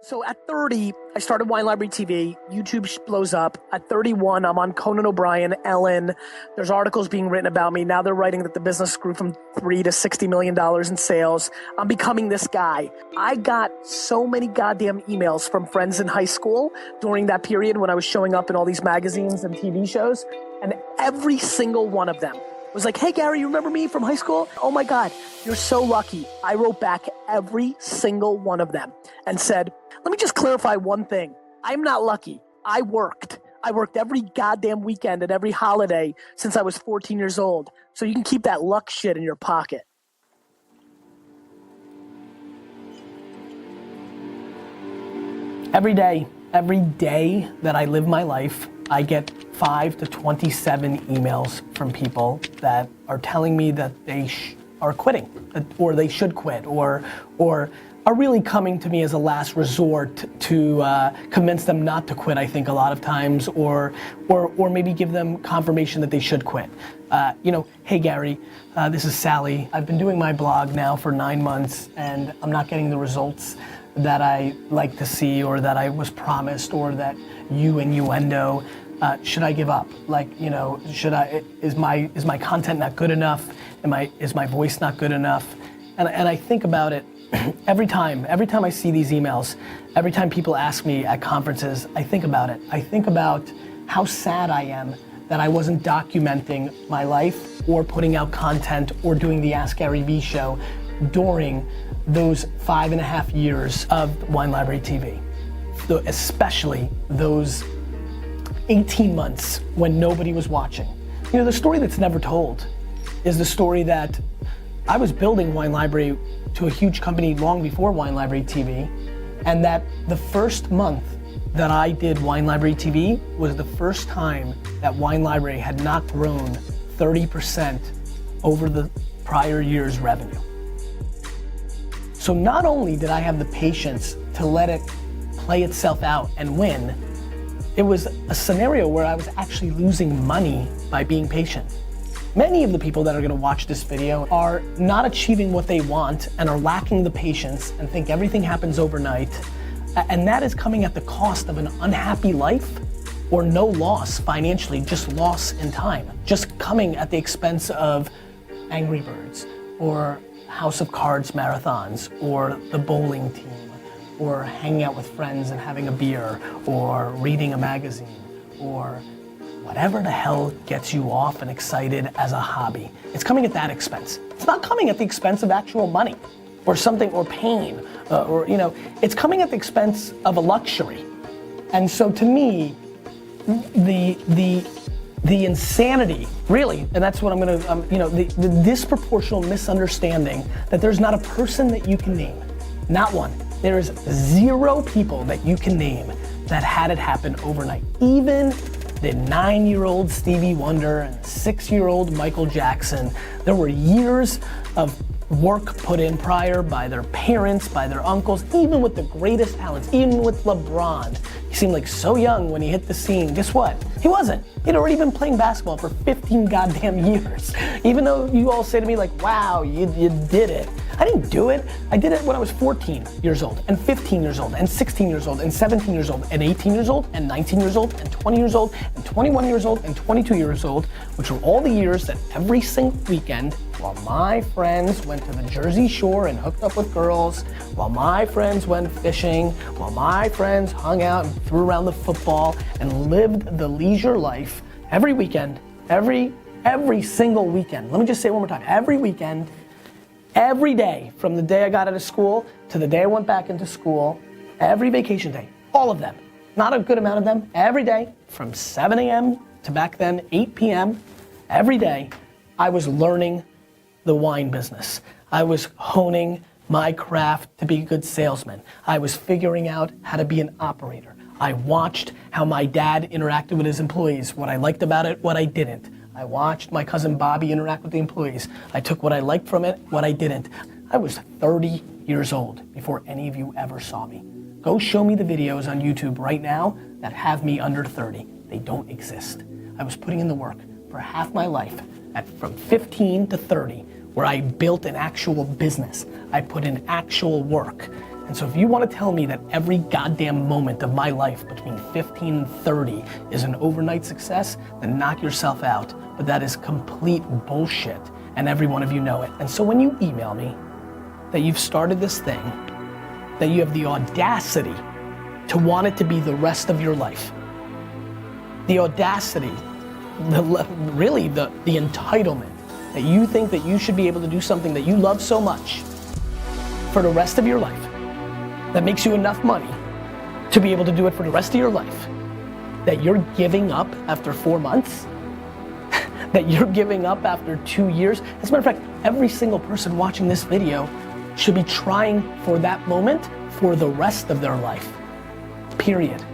So at 30, I started Wine Library TV. YouTube blows up. At 31, I'm on Conan O'Brien, Ellen. There's articles being written about me. Now they're writing that the business grew from $3 to $60 million in sales. I'm becoming this guy. I got so many goddamn emails from friends in high school during that period when I was showing up in all these magazines and TV shows. And every single one of them was like, hey, Gary, you remember me from high school? Oh my God, you're so lucky. I wrote back every single one of them and said, let me just clarify one thing. I'm not lucky. I worked. I worked every goddamn weekend and every holiday since I was 14 years old. So you can keep that luck shit in your pocket. Every day that I live my life, I get 5 to 27 emails from people that are telling me that they are quitting, or they should quit, or are really coming to me as a last resort to convince them not to quit, I think, a lot of times, or maybe give them confirmation that they should quit. Hey Gary, this is Sally. I've been doing my blog now for 9 months and I'm not getting the results that I like to see, or that I was promised, or that you innuendo. Should I give up? Is my content not good enough? Is my voice not good enough? And I think about it every time I see these emails, every time people ask me at conferences, I think about it. I think about how sad I am that I wasn't documenting my life or putting out content or doing the Ask Gary Vee show during those 5.5 years of Wine Library TV. Especially those 18 months when nobody was watching. The story that's never told is the story that I was building Wine Library to a huge company long before Wine Library TV, and that the first month that I did Wine Library TV was the first time that Wine Library had not grown 30% over the prior year's revenue. So not only did I have the patience to let it play itself out and win, it was a scenario where I was actually losing money by being patient. Many of the people that are gonna watch this video are not achieving what they want and are lacking the patience and think everything happens overnight. And that is coming at the cost of an unhappy life, or no loss financially, just loss in time. Just coming at the expense of Angry Birds, or House of Cards marathons, or the bowling team, or hanging out with friends and having a beer, or reading a magazine, or whatever the hell gets you off and excited as a hobby. It's coming at that expense. It's not coming at the expense of actual money or something, or pain, it's coming at the expense of a luxury. And so to me, the insanity, really, and that's what I'm gonna, the disproportional misunderstanding that there's not a person that you can name, not one. There is 0 people that you can name that had it happen overnight. Even the 9-year-old Stevie Wonder and 6-year-old Michael Jackson, there were years of work put in prior by their parents, by their uncles, even with the greatest talents, even with LeBron. He seemed like so young when he hit the scene. Guess what? He wasn't. He'd already been playing basketball for 15 goddamn years. Even though you all say to me like, wow, you did it. I didn't do it. I did it when I was 14 years old, and 15 years old, and 16 years old, and 17 years old, and 18 years old, and 19 years old, and 20 years old, and 21 years old, and 22 years old, which were all the years that every single weekend, while my friends went to the Jersey Shore and hooked up with girls, while my friends went fishing, while my friends hung out and threw around the football and lived the leisure life, every weekend, every single weekend. Let me just say it one more time. Every weekend, every day, from the day I got out of school to the day I went back into school, every vacation day, all of them, not a good amount of them, every day from 7 a.m. to back then 8 p.m., every day I was learning the wine business. I was honing my craft to be a good salesman. I was figuring out how to be an operator. I watched how my dad interacted with his employees, what I liked about it, what I didn't. I watched my cousin Bobby interact with the employees. I took what I liked from it, what I didn't. I was 30 years old before any of you ever saw me. Go show me the videos on YouTube right now that have me under 30. They don't exist. I was putting in the work for half my life, from 15 to 30, where I built an actual business. I put in actual work. And so if you want to tell me that every goddamn moment of my life between 15 and 30 is an overnight success, then knock yourself out. But that is complete bullshit, and every one of you know it. And so when you email me that you've started this thing, that you have the audacity to want it to be the rest of your life, the audacity, really the entitlement, that you think that you should be able to do something that you love so much for the rest of your life, that makes you enough money to be able to do it for the rest of your life, that you're giving up after 4 months, that you're giving up after 2 years. As a matter of fact, every single person watching this video should be trying for that moment for the rest of their life, period.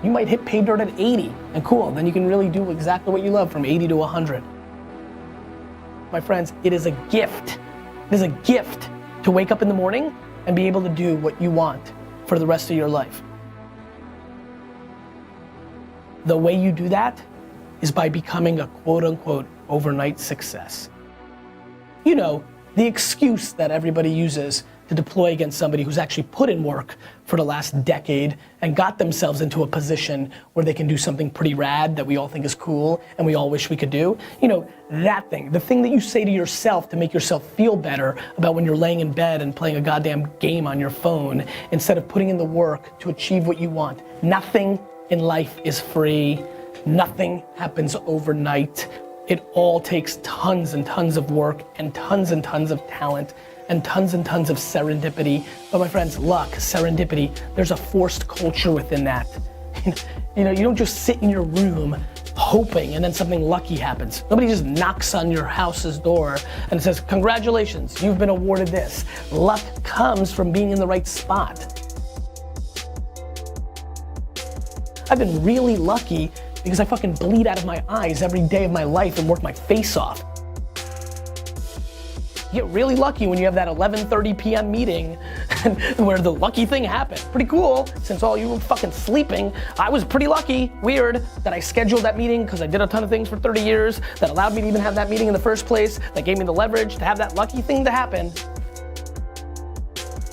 You might hit pay dirt at 80, and cool, then you can really do exactly what you love from 80 to 100. My friends, it is a gift. It is a gift to wake up in the morning and be able to do what you want for the rest of your life. The way you do that is by becoming a quote unquote overnight success. You know, the excuse that everybody uses to deploy against somebody who's actually put in work for the last decade and got themselves into a position where they can do something pretty rad that we all think is cool and we all wish we could do. You know, that thing, the thing that you say to yourself to make yourself feel better about when you're laying in bed and playing a goddamn game on your phone instead of putting in the work to achieve what you want. Nothing in life is free. Nothing happens overnight. It all takes tons and tons of work and tons of talent and tons of serendipity. But my friends, luck, serendipity, there's a forced culture within that. You know, you don't just sit in your room hoping and then something lucky happens. Nobody just knocks on your house's door and says, congratulations, you've been awarded this. Luck comes from being in the right spot. I've been really lucky because I fucking bleed out of my eyes every day of my life and work my face off. You get really lucky when you have that 11:30 p.m. meeting where the lucky thing happened. Pretty cool, since all you were fucking sleeping. I was pretty lucky, weird, that I scheduled that meeting because I did a ton of things for 30 years that allowed me to even have that meeting in the first place, that gave me the leverage to have that lucky thing to happen.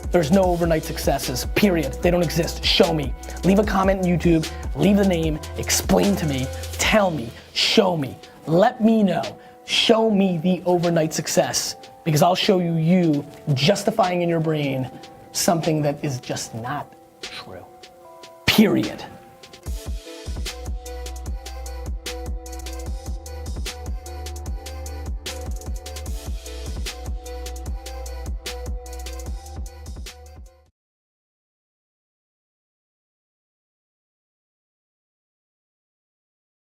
There's no overnight successes, period. They don't exist. Show me. Leave a comment on YouTube, leave the name, explain to me, tell me, show me, let me know. Show me the overnight success, because I'll show you justifying in your brain something that is just not true, period.